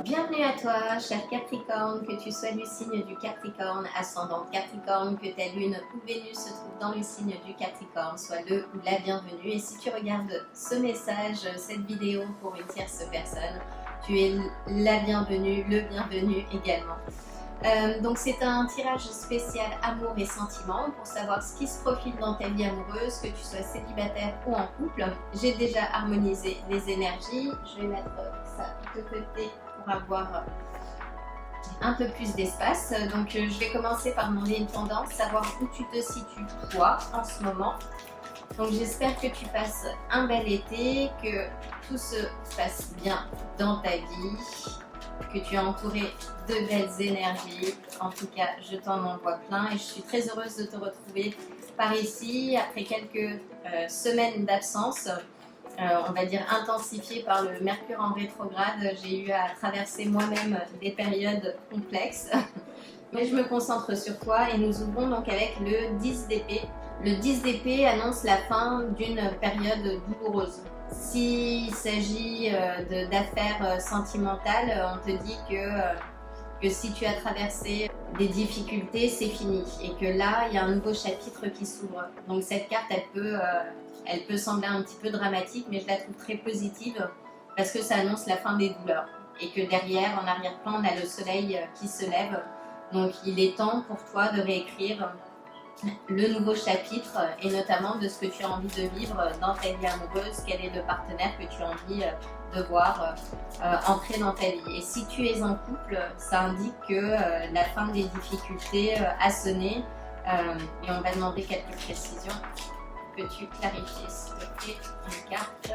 Bienvenue à toi, cher Capricorne, que tu sois du signe du Capricorne, ascendant Capricorne, que ta lune ou Vénus se trouve dans le signe du Capricorne, sois le ou la bienvenue. Et si tu regardes ce message, cette vidéo pour une tierce personne, tu es la bienvenue, le bienvenu également. Donc c'est un tirage spécial amour et sentiments pour savoir ce qui se profile dans ta vie amoureuse, que tu sois célibataire ou en couple. J'ai déjà harmonisé les énergies, je vais mettre ça de côté pour avoir un peu plus d'espace. Donc je vais commencer par demander une tendance, savoir où tu te situes toi en ce moment. Donc j'espère que tu passes un bel été, que tout se passe bien dans ta vie, que tu es entouré de belles énergies. En tout cas, je t'en envoie plein et je suis très heureuse de te retrouver par ici après quelques semaines d'absence. On va dire intensifiée par le Mercure en rétrograde. J'ai eu à traverser moi-même des périodes complexes. Mais je me concentre sur toi et nous ouvrons donc avec le 10 d'épée. Le 10 d'épée annonce la fin d'une période douloureuse. S'il s'agit d'affaires sentimentales, on te dit que si tu as traversé des difficultés, c'est fini. Et que là, il y a un nouveau chapitre qui s'ouvre. Donc cette carte, elle peut sembler un petit peu dramatique, mais je la trouve très positive parce que ça annonce la fin des douleurs. Et que derrière, en arrière-plan, on a le soleil qui se lève. Donc il est temps pour toi de réécrire le nouveau chapitre et notamment de ce que tu as envie de vivre dans ta vie amoureuse, quel est le partenaire que tu as envie de voir entrer dans ta vie. Et si tu es en couple, ça indique que la fin des difficultés a sonné et on va demander quelques précisions. Peux-tu clarifier s'il te plaît une carte?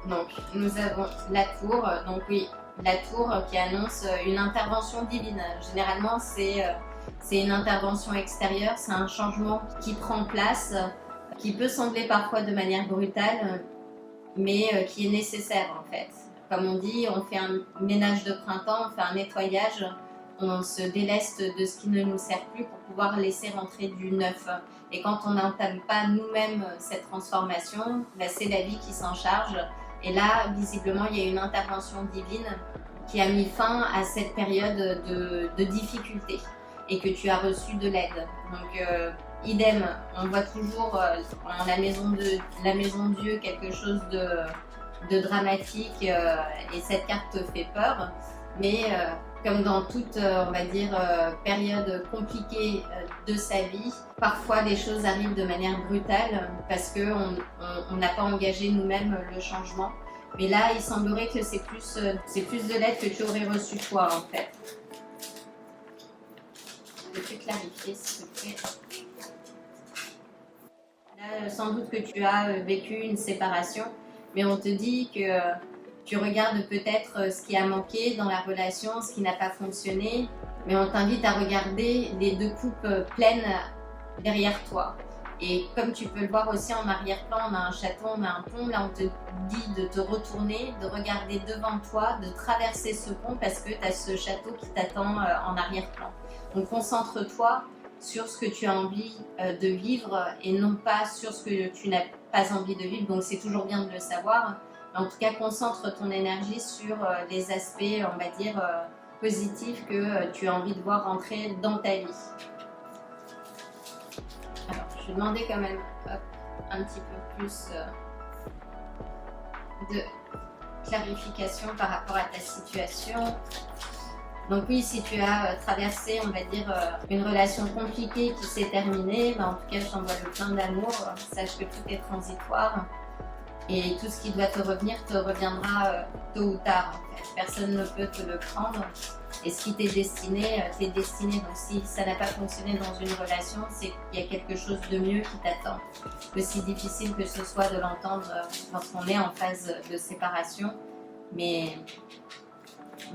Donc nous avons la tour, donc oui, la tour qui annonce une intervention divine. Généralement c'est une intervention extérieure, c'est un changement qui prend place, qui peut sembler parfois de manière brutale, mais qui est nécessaire en fait. Comme on dit, on fait un ménage de printemps, on fait un nettoyage, on se déleste de ce qui ne nous sert plus pour pouvoir laisser rentrer du neuf. Et quand on n'entame pas nous-mêmes cette transformation, c'est la vie qui s'en charge. Et là, visiblement, il y a une intervention divine qui a mis fin à cette période de difficulté et que tu as reçu de l'aide. Donc, idem, on voit toujours dans la maison de Dieu quelque chose de dramatique et cette carte te fait peur. Mais comme dans toute, on va dire, période compliquée de sa vie, parfois les choses arrivent de manière brutale parce qu'on n'a pas engagé nous-mêmes le changement. Mais là, il semblerait que c'est plus de l'aide que tu aurais reçu toi, en fait. Peux-tu clarifier, s'il te plaît? Là, sans doute que tu as vécu une séparation, mais on te dit que tu regardes peut-être ce qui a manqué dans la relation, ce qui n'a pas fonctionné, mais on t'invite à regarder les deux coupes pleines derrière toi. Et comme tu peux le voir aussi en arrière-plan, on a un château, on a un pont. Là, on te dit de te retourner, de regarder devant toi, de traverser ce pont parce que tu as ce château qui t'attend en arrière-plan. Donc, concentre-toi sur ce que tu as envie de vivre et non pas sur ce que tu n'as pas envie de vivre. Donc, c'est toujours bien de le savoir. En tout cas, concentre ton énergie sur les aspects, on va dire, positifs que tu as envie de voir rentrer dans ta vie. Alors, je vais demander quand même un petit peu plus de clarification par rapport à ta situation. Donc oui, si tu as traversé, on va dire, une relation compliquée qui s'est terminée, en tout cas, je t'envoie le plein d'amour. Sache que tout est transitoire. Et tout ce qui doit te reviendra tôt ou tard en fait. Personne ne peut te le prendre. Et ce qui t'est destiné, t'est destiné. Donc si ça n'a pas fonctionné dans une relation, c'est qu'il y a quelque chose de mieux qui t'attend. Aussi difficile que ce soit de l'entendre lorsqu'on est en phase de séparation. Mais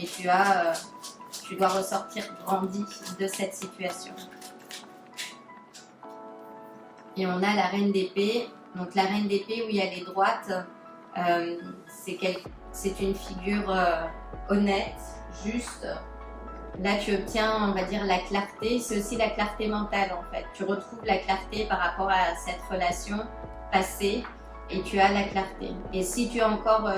tu dois ressortir grandi de cette situation. Et on a la reine d'épée. Donc la reine d'épée où il y a les droites, c'est une figure honnête, juste. Là tu obtiens, on va dire, la clarté. C'est aussi la clarté mentale en fait. Tu retrouves la clarté par rapport à cette relation passée et tu as la clarté. Et si tu es encore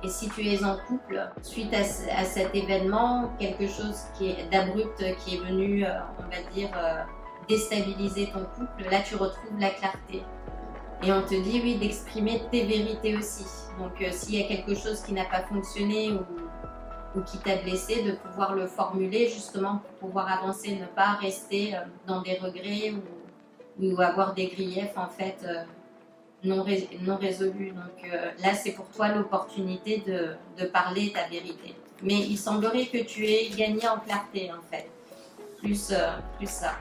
et si tu es en couple, suite à cet événement, quelque chose d'abrupt qui est venu, on va dire, déstabiliser ton couple, là tu retrouves la clarté. Et on te dit, oui, d'exprimer tes vérités aussi. Donc s'il y a quelque chose qui n'a pas fonctionné ou qui t'a blessé, de pouvoir le formuler justement pour pouvoir avancer, ne pas rester dans des regrets ou avoir des griefs en fait non résolus. Donc là, c'est pour toi l'opportunité de parler ta vérité. Mais il semblerait que tu aies gagné en clarté en fait, plus ça.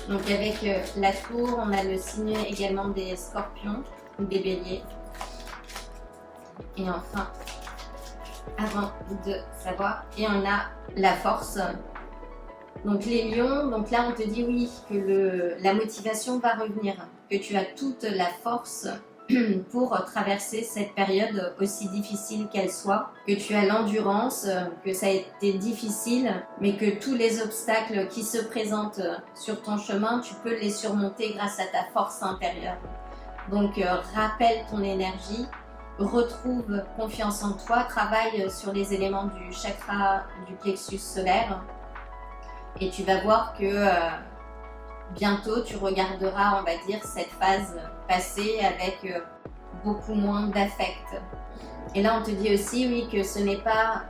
Donc avec la tour, on a le signe également des scorpions ou des béliers. Et enfin, avant de savoir, et on a la force. Donc les lions, donc là on te dit oui, que la motivation va revenir, que tu as toute la force pour traverser cette période aussi difficile qu'elle soit, que tu as l'endurance, que ça a été difficile, mais que tous les obstacles qui se présentent sur ton chemin, tu peux les surmonter grâce à ta force intérieure. Donc rappelle ton énergie, retrouve confiance en toi, travaille sur les éléments du chakra du plexus solaire et tu vas voir que bientôt tu regarderas, on va dire, cette phase passée avec beaucoup moins d'affect. Et là on te dit aussi oui que ce n'est pas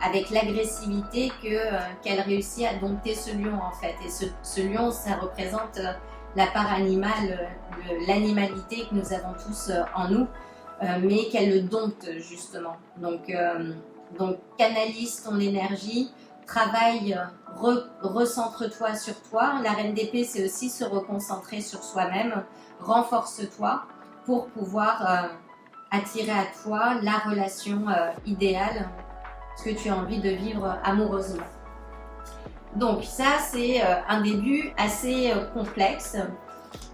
avec l'agressivité qu'elle réussit à dompter ce lion en fait. Et ce lion, ça représente la part animale, l'animalité que nous avons tous en nous, mais qu'elle le dompte justement. Donc canalise ton énergie, travaille, recentre-toi sur toi. La reine d'épée, c'est aussi se reconcentrer sur soi-même. Renforce-toi pour pouvoir attirer à toi la relation idéale que tu as envie de vivre amoureusement. Donc ça, c'est un début assez complexe,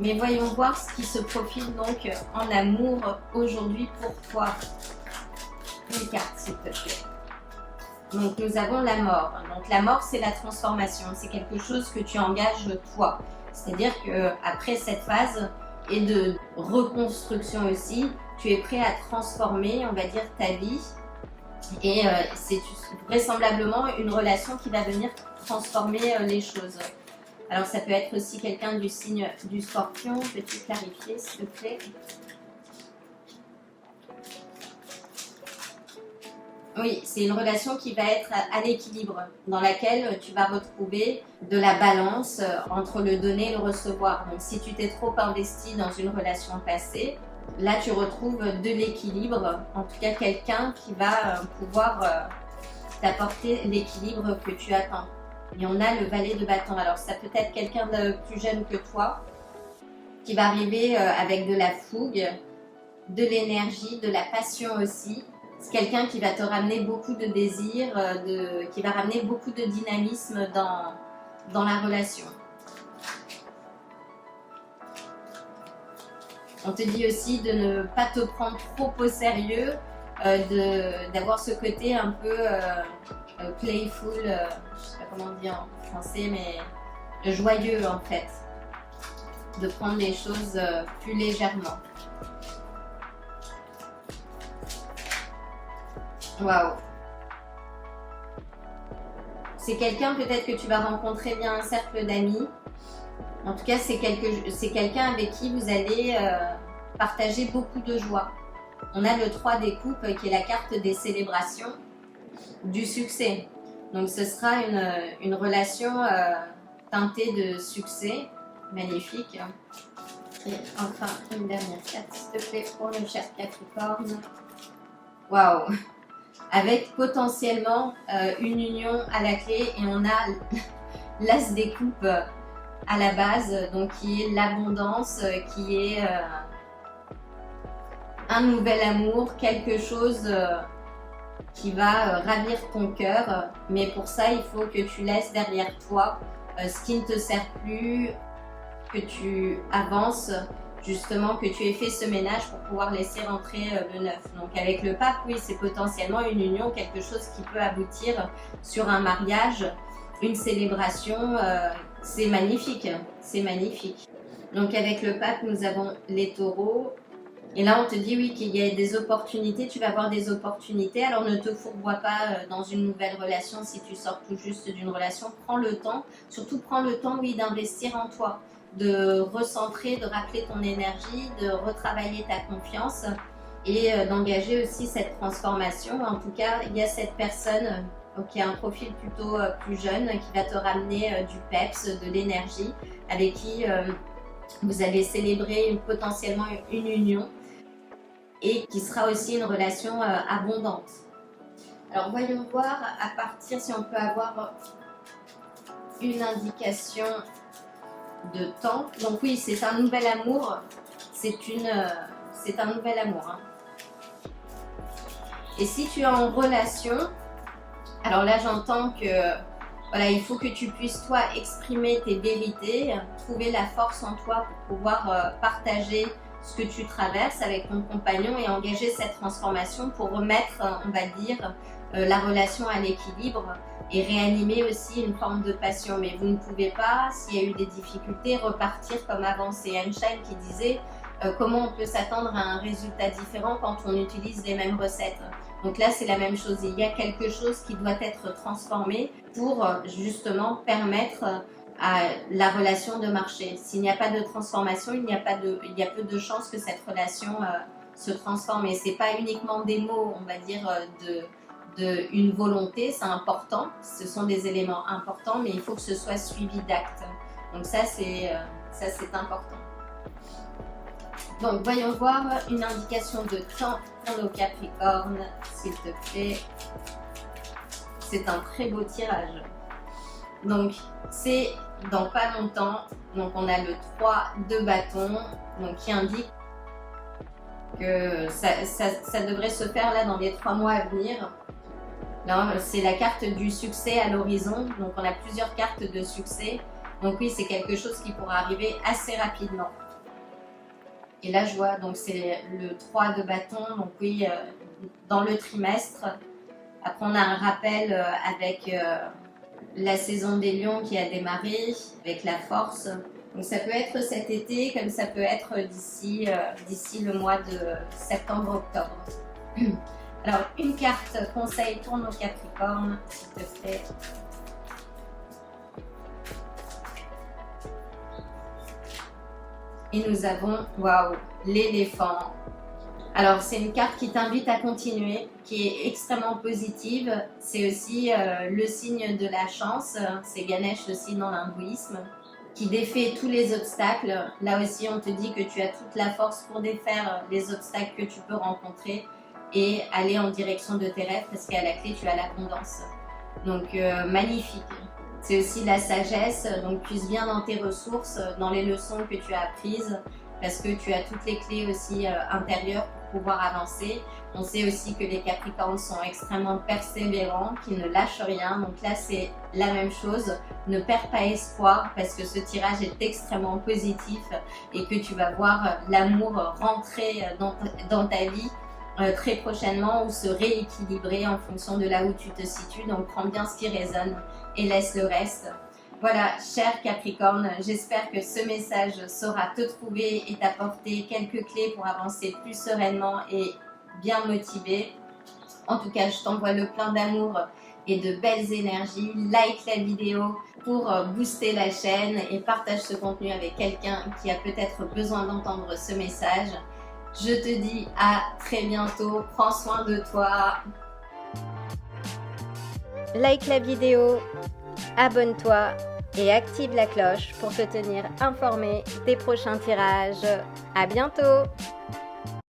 mais voyons voir ce qui se profile donc en amour aujourd'hui pour toi. Une carte, s'il te plaît. Donc nous avons la mort. Donc la mort, c'est la transformation, c'est quelque chose que tu engages toi. C'est-à-dire qu'après cette phase et de reconstruction aussi, tu es prêt à transformer, on va dire, ta vie. Et c'est vraisemblablement une relation qui va venir transformer les choses. Alors ça peut être aussi quelqu'un du signe du scorpion. Peux-tu clarifier, s'il te plaît? Oui, c'est une relation qui va être à l'équilibre, dans laquelle tu vas retrouver de la balance entre le donner et le recevoir. Donc si tu t'es trop investi dans une relation passée, là tu retrouves de l'équilibre, en tout cas quelqu'un qui va pouvoir t'apporter l'équilibre que tu attends. Et on a le valet de bâton. Alors ça peut être quelqu'un de plus jeune que toi, qui va arriver avec de la fougue, de l'énergie, de la passion aussi. C'est quelqu'un qui va te ramener beaucoup de désir, qui va ramener beaucoup de dynamisme dans la relation. On te dit aussi de ne pas te prendre trop au sérieux, d'avoir ce côté un peu playful, je ne sais pas comment on dit en français, mais joyeux en fait. De prendre les choses plus légèrement. Waouh! C'est quelqu'un peut-être que tu vas rencontrer via un cercle d'amis. En tout cas, c'est quelqu'un avec qui vous allez partager beaucoup de joie. On a le 3 des coupes qui est la carte des célébrations, du succès. Donc ce sera une relation teintée de succès, magnifique. Et enfin, une dernière carte, s'il te plaît, pour le cher Capricorne. Waouh! Avec potentiellement une union à la clé et on a l'as des coupes à la base, donc qui est l'abondance, qui est un nouvel amour, quelque chose qui va ravir ton cœur, mais pour ça il faut que tu laisses derrière toi ce qui ne te sert plus, que tu avances, justement que tu aies fait ce ménage pour pouvoir laisser rentrer le neuf. Donc avec le pape, oui, c'est potentiellement une union, quelque chose qui peut aboutir sur un mariage, une célébration, c'est magnifique, c'est magnifique. Donc avec le pape, nous avons les taureaux. Et là, on te dit oui qu'il y a des opportunités, tu vas avoir des opportunités. Alors ne te fourvoie pas dans une nouvelle relation si tu sors tout juste d'une relation. Prends le temps, surtout prends le temps, oui, d'investir en toi, de recentrer, de rappeler ton énergie, de retravailler ta confiance et d'engager aussi cette transformation. En tout cas, il y a cette personne qui a un profil plutôt plus jeune qui va te ramener du peps, de l'énergie, avec qui vous allez célébrer potentiellement une union et qui sera aussi une relation abondante. Alors voyons voir à partir si on peut avoir une indication de temps. Donc oui, c'est un nouvel amour, c'est un nouvel amour. Hein. Et si tu es en relation, alors là j'entends que voilà, il faut que tu puisses toi exprimer tes vérités, trouver la force en toi pour pouvoir partager ce que tu traverses avec ton compagnon et engager cette transformation pour remettre, on va dire, la relation à l'équilibre et réanimer aussi une forme de passion. Mais vous ne pouvez pas, s'il y a eu des difficultés, repartir comme avant. C'est Einstein qui disait comment on peut s'attendre à un résultat différent quand on utilise les mêmes recettes. Donc là, c'est la même chose. Il y a quelque chose qui doit être transformé pour justement permettre à la relation de marcher. S'il n'y a pas de transformation, il y a peu de chances que cette relation se transforme. Et c'est pas uniquement des mots, on va dire, une volonté, c'est important. Ce sont des éléments importants, mais il faut que ce soit suivi d'actes. Donc ça, c'est important. Donc, voyons voir une indication de temps pour nos Capricornes, s'il te plaît. C'est un très beau tirage. Donc, c'est dans pas longtemps. Donc, on a le 3 de bâton, donc qui indique que ça devrait se faire là dans les 3 mois à venir. Là, c'est la carte du succès à l'horizon. Donc, on a plusieurs cartes de succès. Donc, oui, c'est quelque chose qui pourra arriver assez rapidement. Et là, je vois, donc c'est le 3 de bâton, donc oui, dans le trimestre. Après, on a un rappel avec la saison des lions qui a démarré, avec la force. Donc ça peut être cet été, comme ça peut être d'ici le mois de septembre-octobre. Alors, une carte conseil pour nos Capricornes, s'il te plaît. Et nous avons, waouh, l'éléphant. Alors, c'est une carte qui t'invite à continuer, qui est extrêmement positive. C'est aussi le signe de la chance. C'est Ganesh aussi dans l'hindouisme, qui défait tous les obstacles. Là aussi, on te dit que tu as toute la force pour défaire les obstacles que tu peux rencontrer et aller en direction de tes rêves, parce qu'à la clé, tu as l'abondance. Donc, magnifique. C'est aussi la sagesse, donc puise bien dans tes ressources, dans les leçons que tu as apprises, parce que tu as toutes les clés aussi intérieures pour pouvoir avancer. On sait aussi que les Capricornes sont extrêmement persévérants, qu'ils ne lâchent rien. Donc là, c'est la même chose. Ne perds pas espoir, parce que ce tirage est extrêmement positif et que tu vas voir l'amour rentrer dans ta vie très prochainement ou se rééquilibrer en fonction de là où tu te situes. Donc prends bien ce qui résonne et laisse le reste. Voilà, cher Capricorne, j'espère que ce message saura te trouver et t'apporter quelques clés pour avancer plus sereinement et bien motivé. En tout cas, je t'envoie le plein d'amour et de belles énergies. Like la vidéo pour booster la chaîne et partage ce contenu avec quelqu'un qui a peut-être besoin d'entendre ce message. Je te dis à très bientôt, prends soin de toi. Like la vidéo, abonne-toi et active la cloche pour te tenir informé des prochains tirages. À bientôt!